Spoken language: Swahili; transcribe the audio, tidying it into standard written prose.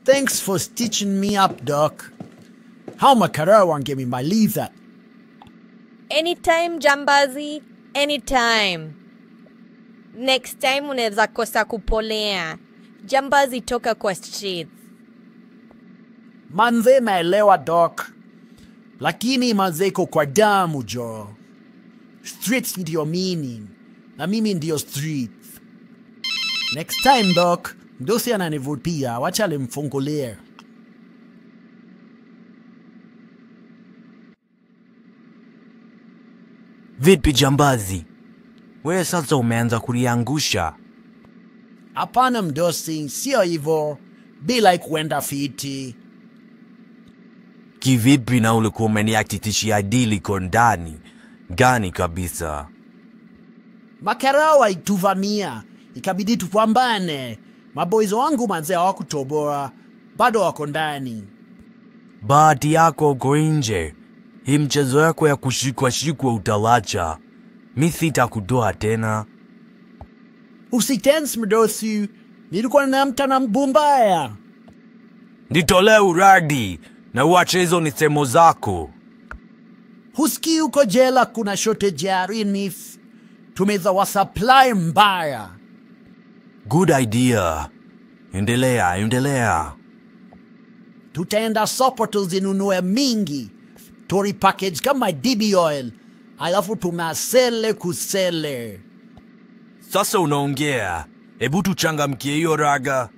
Thanks for stitching me up, Doc. How makarao wangemimaliza? Anytime, Jambazi. Anytime. Next time unaweza kosa kupolea. Jambazi toka kwa streets. Manze naelewa, Doc. Lakini manze iko kwa damu, jo. Streets ndio meaning. Na mimi ndio streets. Next time, Doc. Mdosi ananivutia. Wacha nimfungulie. Vipi Jambazi? Wewe sasa umeanza kuliangusha. Hapana mdosi, sio hivyo. Bila kuenda fiti. Kivipi na ulikuwa umeniakitishia dili kondani? Gani kabisa? Makarao haituvamia. Ikabidi tupambane. Maboys wangu manze hawakutoboa. Bado wako ndani. Bahati yako uko nje. Hii mchezo yako ya kushikwa utalacha. Mi sitakutoa tena. Usitense mdosi. Nilikuwa na mtana mbumbaya. Nitolee uradi na uache hizo nisemo zako. Husikii uko jela kuna shortage ya rinif. Tumeza wa supply mbaya. Good idea. Endelea. Tutaenda Sopo tuzinunue mingi. Tori package kama DB oil. Alafu tunasele kusele. Sasa unaongea. Hebu tuchangamkie hiyo raga.